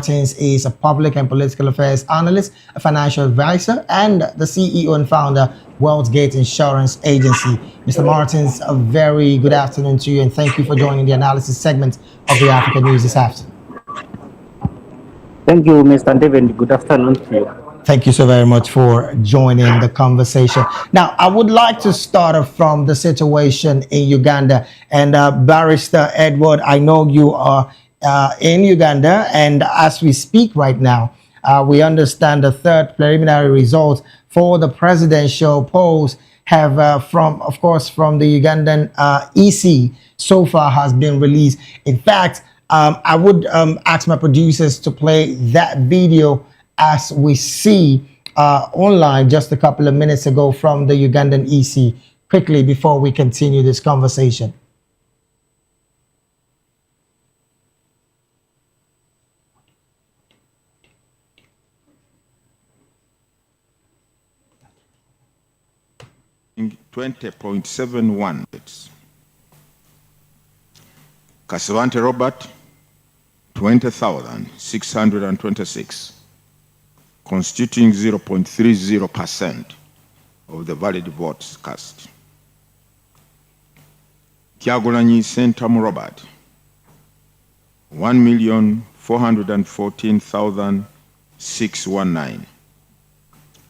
Martins is a public and political affairs analyst, a financial advisor, and the CEO and founder, WealthGate Insurance Agency. Mr. Martins, a very good afternoon to you, and thank you for joining the analysis segment of the Africa News this afternoon. Thank you, Mr. David. Good afternoon to you. Thank you so very much for joining the conversation. Now, I would like to start off from the situation in Uganda. And Barrister Edward, I know you are in Uganda, and as we speak right now, we understand the third preliminary results for the presidential polls have, from the Ugandan EC so far has been released. In fact, I would ask my producers to play that video as we see online just a couple of minutes ago from the Ugandan EC, quickly before we continue this conversation. In 20.71. Kasavante Robert, 20,626, constituting 0.30% of the valid votes cast. Kyagulanyi Sentamu Robert, 1,414,619,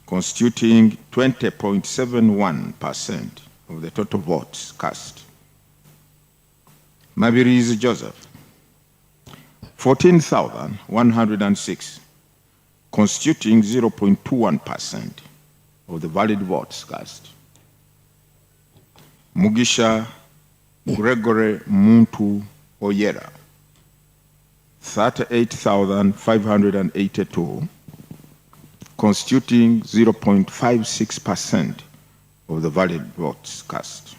constituting 20.71% of the total votes cast. Mabirizi Joseph, 14,106, constituting 0.21% of the valid votes cast. Mugisha Gregory Muntu Oyera, 38,582, constituting 0.56% of the valid votes cast.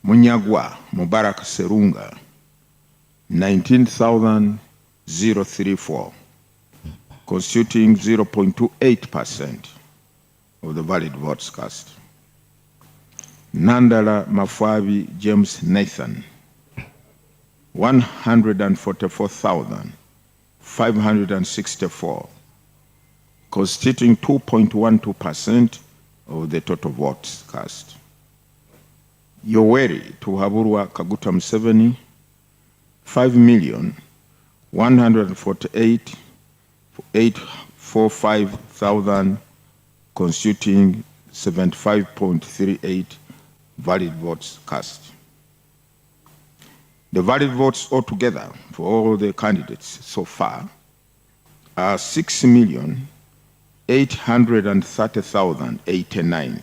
Munyagwa Mubarak Serunga, 19,034, constituting 0.28% of the valid votes cast. Nandala Mafabi James Nathan, 144,564, constituting 2.12% of the total votes cast. Yoweri Tuhaburwa Kaguta Museveni, 5,148,845,000, constituting 75.38 valid votes cast. The valid votes altogether for all the candidates so far are 6,830,089.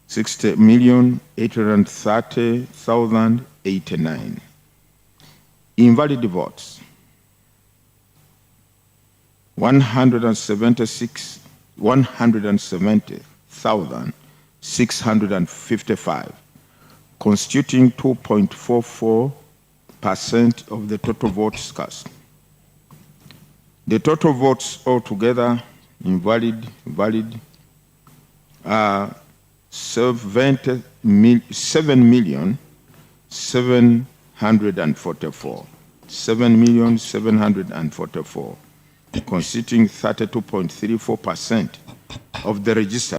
60,830,089. Invalid votes 170,655, constituting 2.44% of the total votes cast. The total votes altogether valid are 7,744, constituting 32.34% of the register.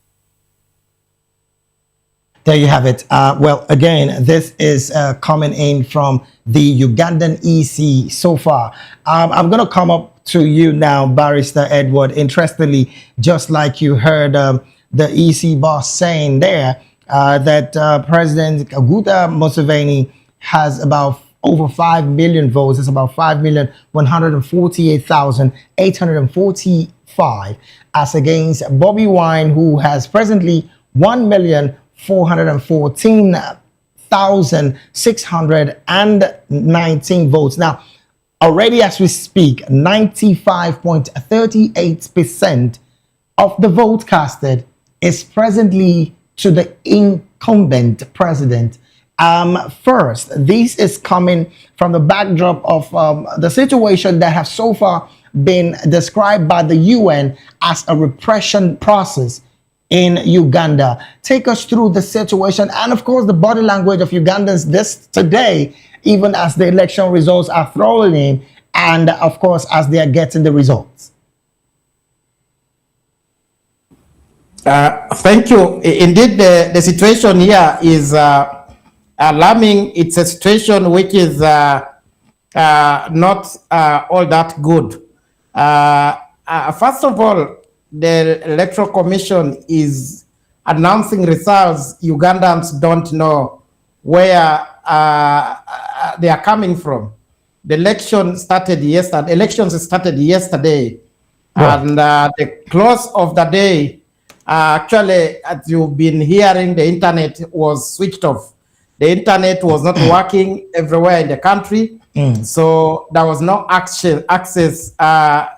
There you have it. Well, again, this is coming in from the Ugandan EC so far. I'm going to come up to you now, Barrister Edward. Interestingly, just like you heard the EC boss saying there, that President Kaguta Museveni has about over 5 million votes. It's about 5,148,845, as against Bobby Wine, who has presently 1,414,619 votes. Now, already as we speak, 95.38% of the vote casted is presently to the incumbent president. First, this is coming from the backdrop of the situation that has so far been described by the UN as a repression process in Uganda. Take us through the situation and, of course, the body language of Ugandans this today, even as the election results are thrown in, and of course, as they are getting the results? Thank you. Indeed, the situation here is alarming. It's a situation which is not all that good. First of all, the Electoral Commission is announcing results. Ugandans don't know where they are coming from. The election started yesterday. Elections started yesterday, Right. and the close of the day. Actually, as you've been hearing, the internet was switched off. The internet was not working everywhere in the country, so there was no access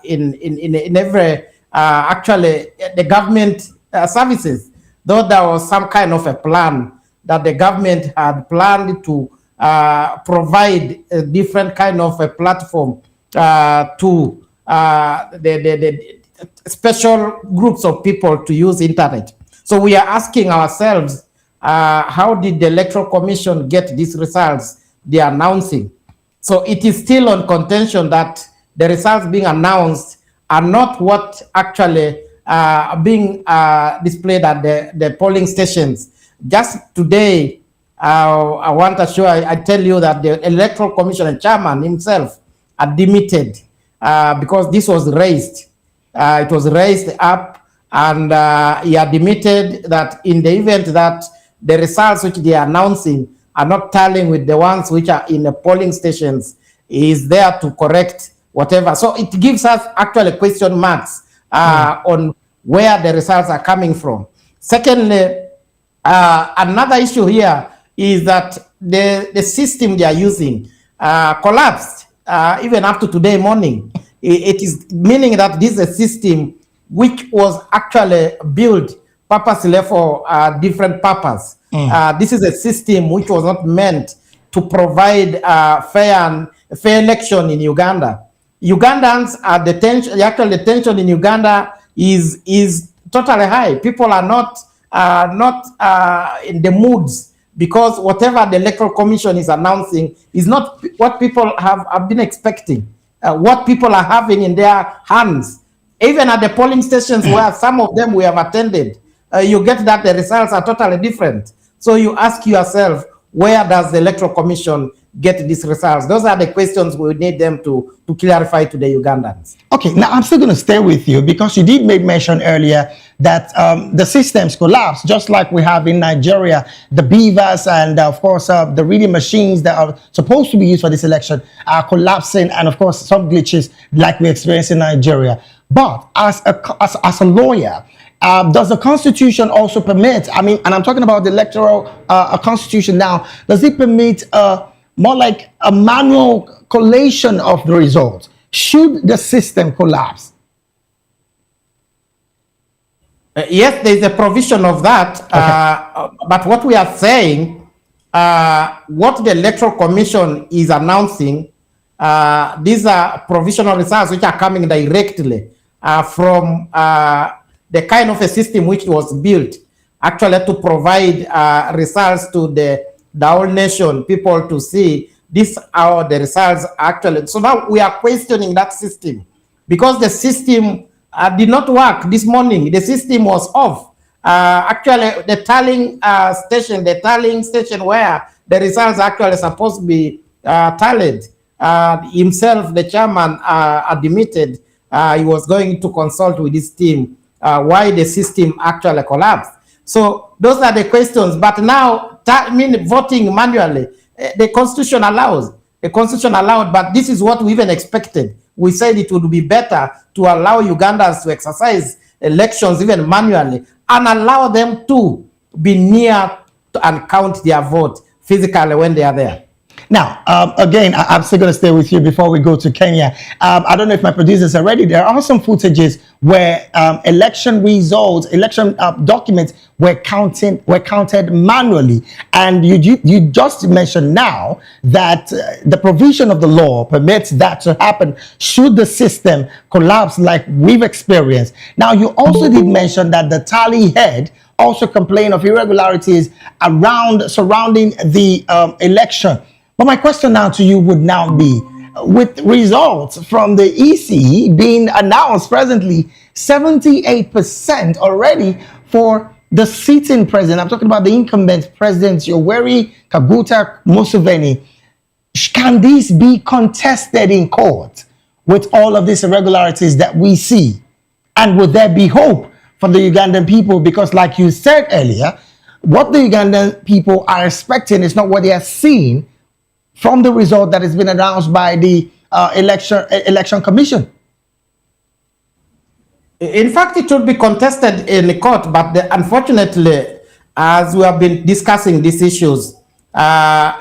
in every actually the government services. Though there was some kind of a plan that the government had planned to provide a different kind of a platform to the special groups of people to use internet. So we are asking ourselves, how did the Electoral Commission get these results they are announcing? So it is still on contention that the results being announced are not what actually being displayed at the polling stations. Just today, I want to show, I tell you that the Electoral Commission chairman himself admitted, because this was raised. It was raised up, and he admitted that in the event that the results which they are announcing are not tallying with the ones which are in the polling stations, he is there to correct whatever. So it gives us actually question marks on where the results are coming from. Secondly, another issue here is that the system they are using collapsed even up to today morning. It is meaning that this is a system which was actually built purposely for different purpose. This is a system which was not meant to provide fair election in Uganda. Ugandans are the tension in Uganda is totally high. People are not in the moods, because whatever the Electoral Commission is announcing is not what people have been expecting. What people are having in their hands, even at the polling stations where some of them we have attended, you get that the results are totally different. So you ask yourself, where does the Electoral Commission get these results? Those are the questions we need them to clarify to the Ugandans. Okay, now I'm still going to stay with you, because you did make mention earlier that the systems collapsed, just like we have in Nigeria, the beavers and of course the reading machines that are supposed to be used for this election are collapsing, and of course some glitches like we experienced in Nigeria. But as a lawyer, does the Constitution also permit, I mean, and I'm talking about the electoral Constitution now, does it permit more like a manual collation of the results should the system collapse? Yes, there is a provision of that. Okay. But what we are saying, what the Electoral Commission is announcing, these are provisional results which are coming directly from the kind of a system which was built actually to provide results to the whole nation, people to see this how the results actually. So now we are questioning that system, because the system did not work this morning. The system was off. Actually, the tallying station where the results actually supposed to be tallied, himself, the chairman, admitted he was going to consult with his team why the system actually collapsed. So those are the questions. But now, voting manually, the Constitution allows. The Constitution allowed, but this is what we even expected. We said it would be better to allow Ugandans to exercise elections even manually, and allow them to be near and count their vote physically when they are there. Now, again, I'm still going to stay with you before we go to Kenya. I don't know if my producers are ready. There are some footages where election results, election documents were counted manually. And you just mentioned now that the provision of the law permits that to happen should the system collapse like we've experienced. Now, you also did mention that the tally head also complained of irregularities surrounding the election. But my question now to you would now be, with results from the EC being announced presently, 78% already for the sitting president. I'm talking about the incumbent president, Yoweri Kaguta Museveni. Can this be contested in court with all of these irregularities that we see? And would there be hope for the Ugandan people? Because like you said earlier, what the Ugandan people are expecting is not what they are seeing from the result that has been announced by the election commission. In fact, it should be contested in the court, but unfortunately, as we have been discussing these issues,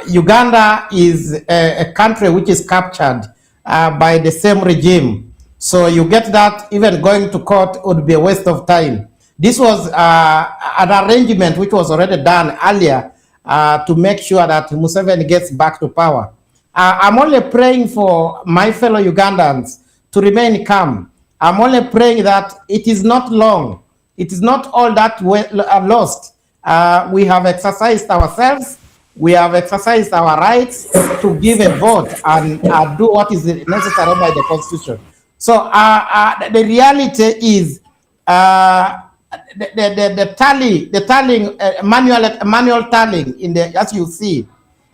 Uganda is a country which is captured by the same regime. So you get that even going to court would be a waste of time. This was an arrangement which was already done earlier to make sure that Museveni gets back to power. I'm only praying for my fellow Ugandans to remain calm. I'm only praying that it is not long. It is not all that lost. We have exercised ourselves. We have exercised our rights to give a vote and do what is necessary by the Constitution. So the reality is manual tallying in the, as you see,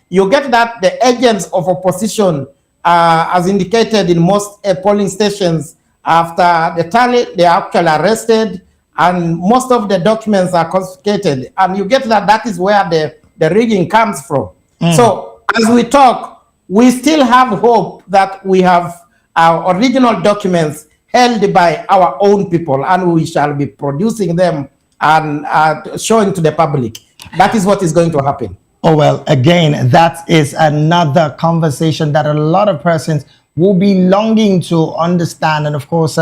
you get that the agents of opposition, as indicated in most polling stations, after the tally, they are actually arrested, and most of the documents are confiscated. And you get that that is where the rigging comes from. So as we talk, we still have hope that we have our original documents held by our own people, and we shall be producing them and showing to the public. That is what is going to happen. Oh, well, again, that is another conversation that a lot of persons will be longing to understand and, of course,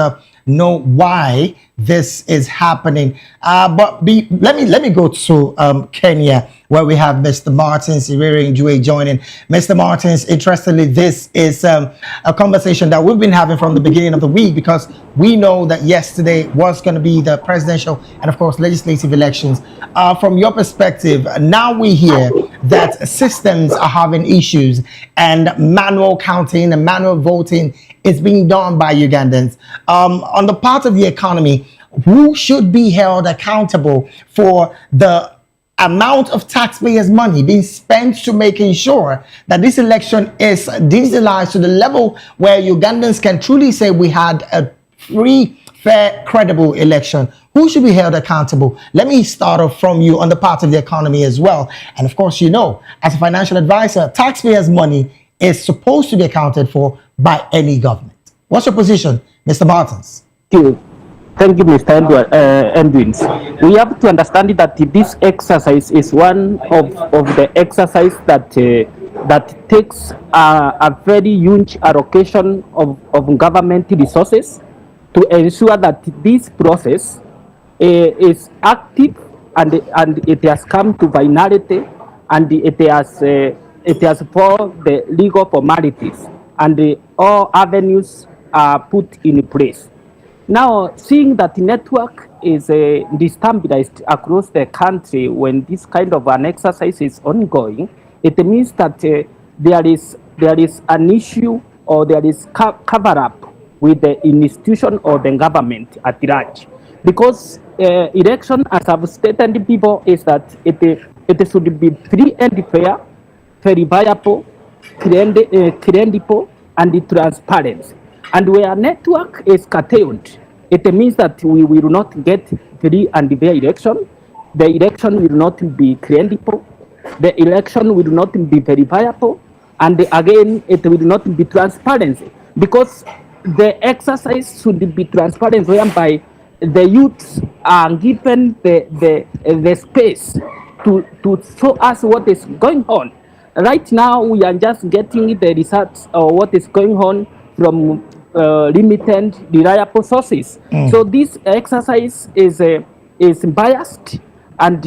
know why this is happening. But let me go to Kenya, where we have Mr. Martins, Yoweri and Jue joining. Mr. Martins, interestingly, this is a conversation that we've been having from the beginning of the week, because we know that yesterday was going to be the presidential and, of course, legislative elections. From your perspective, now we hear that systems are having issues and manual counting and manual voting is being done by Ugandans. On the part of the economy, who should be held accountable for the amount of taxpayers' money being spent to making sure that this election is digitalized to the level where Ugandans can truly say we had a free, fair, credible election? Who should be held accountable? Let me start off from you on the part of the economy as well. And of course, you know, as a financial advisor, taxpayers' money is supposed to be accounted for by any government. What's your position, Mr. Martins? Thank you, Mr. Edwins. We have to understand that this exercise is one of the exercise that that takes a very huge allocation of government resources to ensure that this process is active and it has come to finality, and it has for the legal formalities, and all avenues are put in place. Now, seeing that the network is destabilized across the country when this kind of an exercise is ongoing, it means that there is an issue, or there is cover up with the institution or the government at large. Because election, as I've stated before, is that it should be free and fair, verifiable, credible, and transparent. And where network is curtailed, it means that we will not get free and fair election. The election will not be credible. The election will not be verifiable. And again, it will not be transparent, because the exercise should be transparent, whereby the youths are given the space to show us what is going on. Right now, we are just getting the results of what is going on from limited, reliable sources. So this exercise is biased, and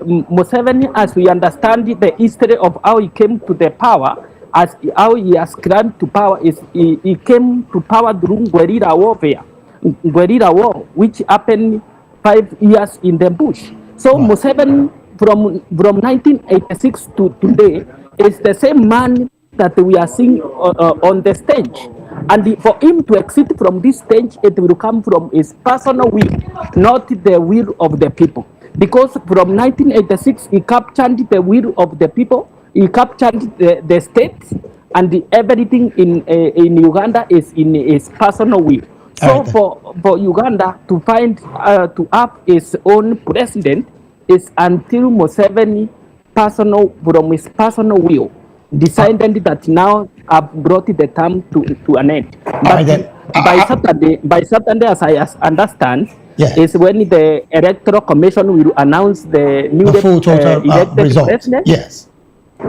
Museveni, as we understand the history of how he came to the power, as how he has climbed to power, is he came to power during guerrilla warfare, guerrilla war, which happened 5 years in the bush. So Museveni, from 1986 to today, is the same man that we are seeing on the stage. And for him to exit from this stage, it will come from his personal will, not the will of the people. Because from 1986, he captured the will of the people, he captured the state, and everything in Uganda is in his personal will. So Right. for Uganda to find to have its own president is until Museveni from his personal will decided that now have brought the term to an end. But Right then. by Saturday, as I understand, Yeah. is when the electoral commission will announce the new The full total elected result. president, Yes.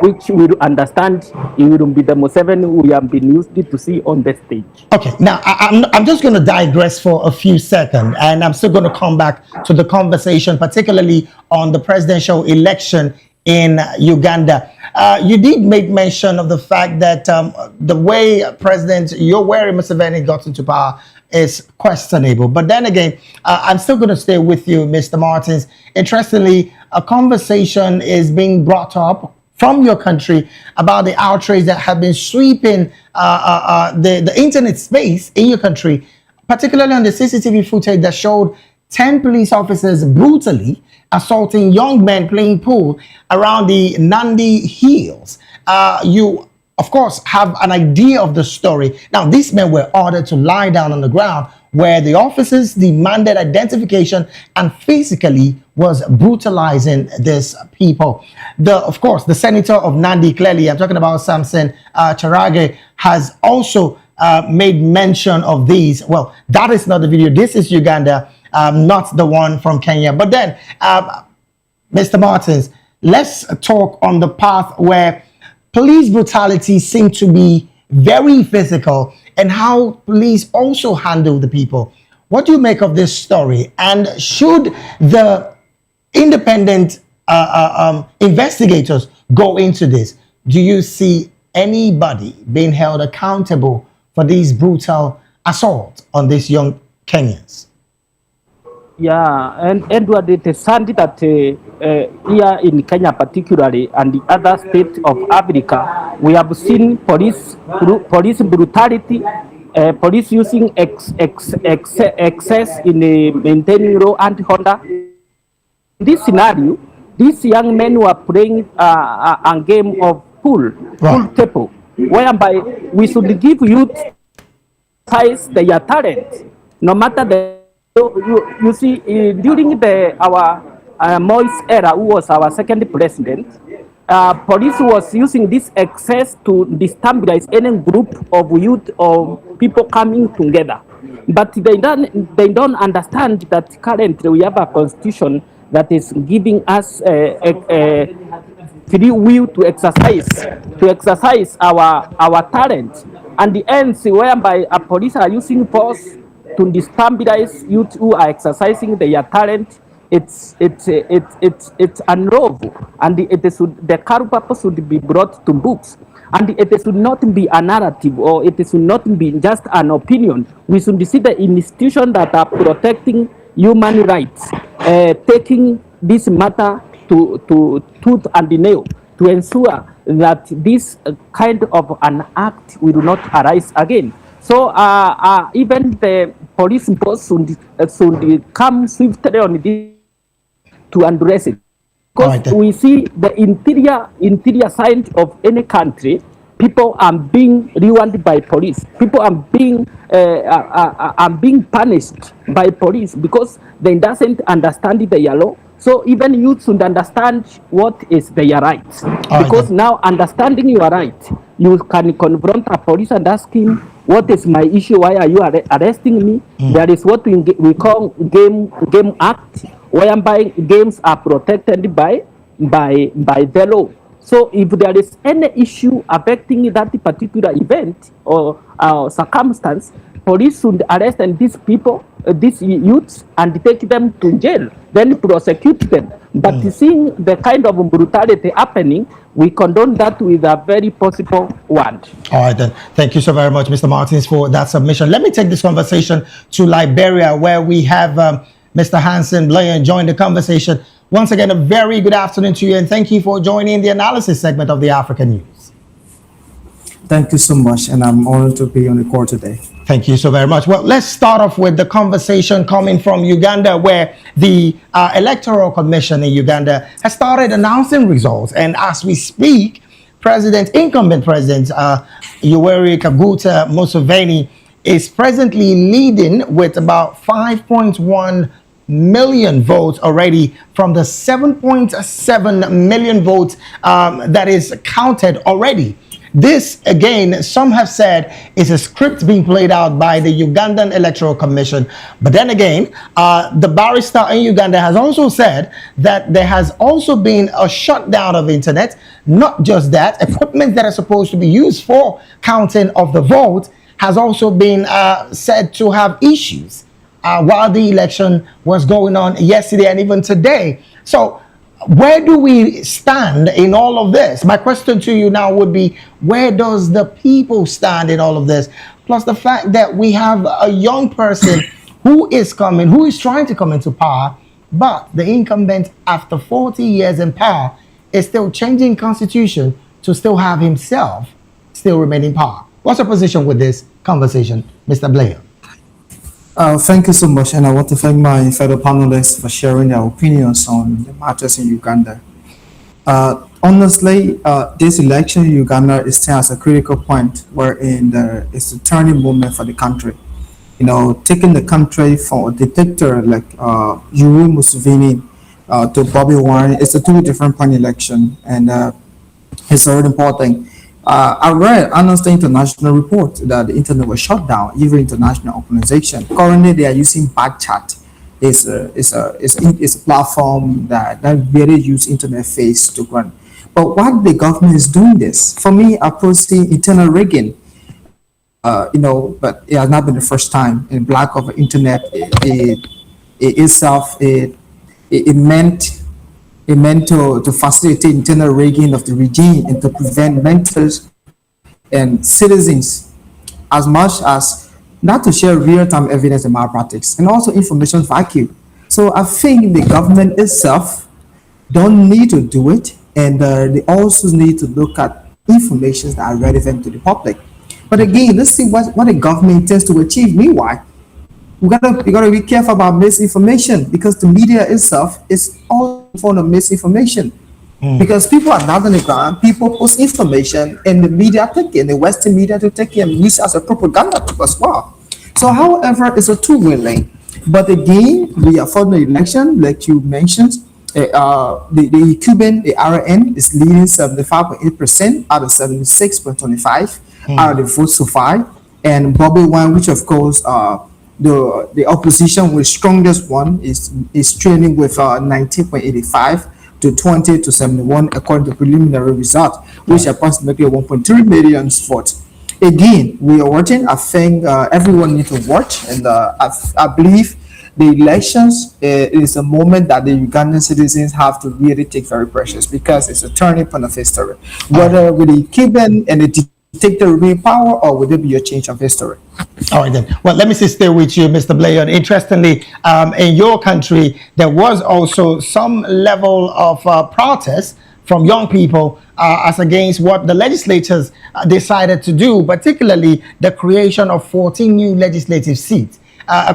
which we will understand it will be the Museveni we have been used to see on the stage. Okay, now I'm just going to digress for a few seconds, and I'm still going to come back to the conversation, particularly on the presidential election in Uganda. You did make mention of the fact that the way President Yoweri Museveni got into power is questionable. But then again, I'm still going to stay with you, Mr. Martins. Interestingly, a conversation is being brought up from your country about the outrage that have been sweeping the internet space in your country, particularly on the CCTV footage that showed 10 police officers brutally assaulting young men playing pool around the Nandi Hills. You, of course, have an idea of the story. Now, these men were ordered to lie down on the ground where the officers demanded identification and physically was brutalizing these people. Of course, the senator of Nandi, clearly, I'm talking about Samson Charage, has also made mention of these. Well, that is not the video. This is Uganda, not the one from Kenya. But then, Mr. Martins, let's talk on the path where police brutality seems to be very physical and how police also handle the people. What do you make of this story? And should the independent investigators go into this? Do you see anybody being held accountable for these brutal assaults on these young Kenyans? Yeah, and Edward, it is sad that here in Kenya particularly and the other states of Africa, we have seen police brutality, police using excess in maintaining law and order. In this scenario, these young men were playing a game of pool table, whereby we should give youth their talent, no matter the. You see, during our Moise era, who was our second president, police was using this excess to destabilize any group of youth or people coming together. But they don't understand that currently we have a constitution that is giving us free will to exercise our talent. And the ends whereby a police are using force to destabilize youth who are exercising their talent, it's unlawful, and the current purpose should be brought to books, and it should not be a narrative, or it should not be just an opinion. We should see the institutions that are protecting human rights, taking this matter to tooth and nail to ensure that this kind of an act will not arise again. So even the police boss should come swiftly on this to address it. Because we see the interior side of any country, people are being ruined by police. People are being punished by police because they doesn't understand the law. So even youth should understand what is their rights. Because now understanding your right, you can confront a police and ask him, what is my issue? Why are you arresting me? There is what we call game act, whereby games are protected by the law. So if there is any issue affecting that particular event or circumstance, police should arrest these people, these youths, and take them to jail, then prosecute them. But seeing the kind of brutality happening, we condone that with a very possible one. All right, then. Thank you so very much, Mr. Martins, for that submission. Let me take this conversation to Liberia, where we have Mr. Hansen Blaine join the conversation. Once again, a very good afternoon to you, and thank you for joining the analysis segment of the African News. Thank you so much, and I'm honored to be on the call today. Thank you so very much. Well, let's start off with the conversation coming from Uganda, where the Electoral Commission in Uganda has started announcing results. And as we speak, incumbent President Yoweri Kaguta Museveni is presently leading with about 5.1 million votes already from the 7.7 million votes that is counted already. This, again, some have said is a script being played out by the Ugandan Electoral Commission. But then again, the barrister in Uganda has also said that there has also been a shutdown of internet. Not just that, equipment that are supposed to be used for counting of the vote has also been said to have issues while the election was going on yesterday and even today. So where do we stand in all of this? My question to you now would be, where does the people stand in all of this? Plus the fact that we have a young person who is trying to come into power, but the incumbent, after 40 years in power, is still changing constitution to still have himself still remain in power. What's your position with this conversation, Mr. Blair? Thank you so much, and I want to thank my fellow panelists for sharing their opinions on the matters in Uganda. Honestly, this election in Uganda is seen as a critical point wherein it's a turning moment for the country. You know, taking the country from a dictator like Yoweri Museveni to Bobby Wine, it's a two different point election, and it's very important. I read Amnesty International report that the internet was shut down, even international organization. Currently, they are using Backchat. It's a platform that really use internet face to run. But what the government is doing this, for me, I foresee internal rigging. But it has not been the first time in black of internet. It meant to facilitate internal rigging of the regime and to prevent mentors and citizens as much as not to share real-time evidence of malpractice and also information vacuum. So I think the government itself don't need to do it, and they also need to look at information that are relevant to the public. But again, let's see what the government intends to achieve. Meanwhile, we gotta be careful about misinformation, because the media itself is all full of misinformation. Because people are not on the ground, people post information, and the media take it, and the Western media to take it and use it as a propaganda tool as well. So, however, it's a two-way lane. But again, we are for the election, like you mentioned. The Cuban, the RN, is leading 75.8% out of 76.25 out of the votes so far, and Bobby Wine, which of course the opposition with strongest one is trailing with 19.85 to 20 to 71 according to preliminary result, which approximately 1.3 million votes. Again, we are watching. I think everyone needs to watch, and I believe the elections is a moment that the Ugandan citizens have to really take very precious, because it's a turning point of history. Whether with the Cuban and the dictator will be in power, or will there be a change of history? All right, then. Well, let me stay with you, Mr. Blair. Interestingly, in your country, there was also some level of protest from young people as against what the legislators decided to do, particularly the creation of 14 new legislative seats.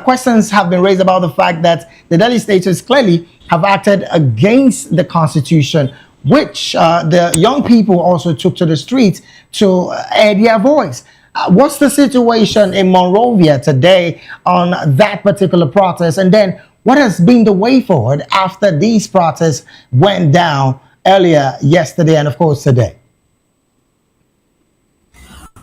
Questions have been raised about the fact that the legislators clearly have acted against the Constitution, which the young people also took to the streets to air their voice. What's the situation in Monrovia today on that particular protest? And then what has been the way forward after these protests went down earlier yesterday and, of course, today?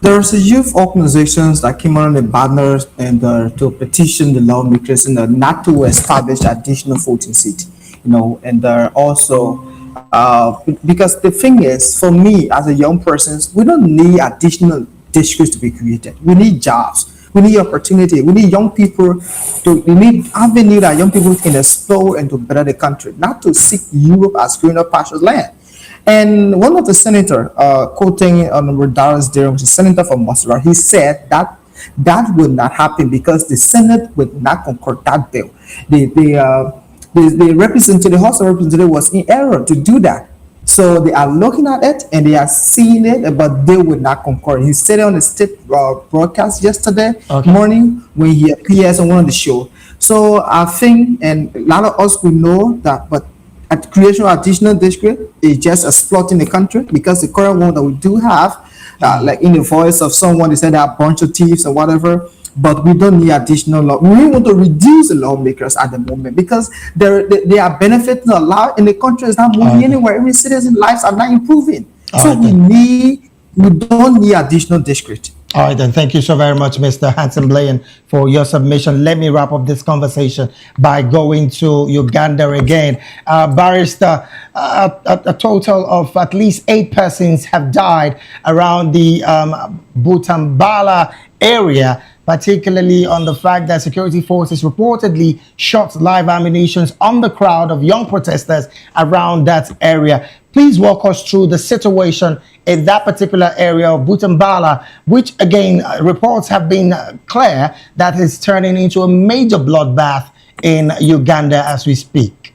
There's a youth organizations that came on the banners and to petition the lawmakers and not to establish additional voting seat, and also because the thing is, for me as a young person, we don't need additional districts to be created. We need jobs. We need opportunity. We need young people we need avenue that young people can explore and to better the country, not to seek Europe as greener pastures land. And one of the senator, quoting on Darius Dare, which is senator from Masura, he said that would not happen because the Senate would not concord that bill. The House of Representatives was in error to do that. So So they are looking at it and they are seeing it, but they would not concur. He said it on the state broadcast yesterday morning when he appears on one of the show. So I think, and a lot of us will know that, but at creation of additional district is just exploiting the country, because the current one that we do have, like in the voice of someone, they said there are a bunch of thieves or whatever. But we don't need additional law. We want to reduce the lawmakers at the moment, because they are benefiting a lot, and the country is not moving anywhere. Every citizen lives are not improving. So we don't need additional district. All right, then. Thank you so very much, Mr. Hanson Blaine, for your submission. Let me wrap up this conversation by going to Uganda again. Barrister, a total of at least 8 persons have died around the Butambala area, particularly on the fact that security forces reportedly shot live ammunition on the crowd of young protesters around that area. Please walk us through the situation in that particular area of Butambala, which again, reports have been clear that is turning into a major bloodbath in Uganda as we speak.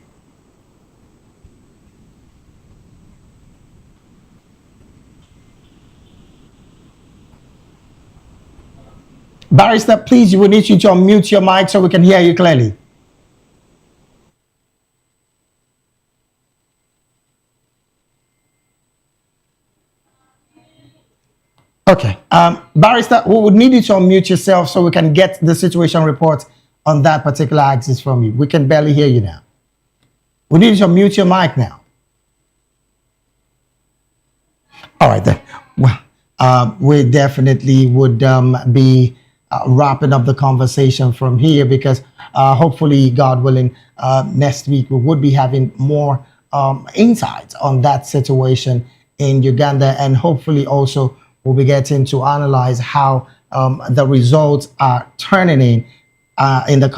Barrister, please, we need you to unmute your mic so we can hear you clearly. Okay. Barrister, we would need you to unmute yourself so we can get the situation report on that particular axis from you. We can barely hear you now. We need you to unmute your mic now. All right, then. Well, we definitely would be wrapping up the conversation from here, because hopefully, God willing, next week we would be having more insights on that situation in Uganda, and hopefully also we'll be getting to analyze how the results are turning in the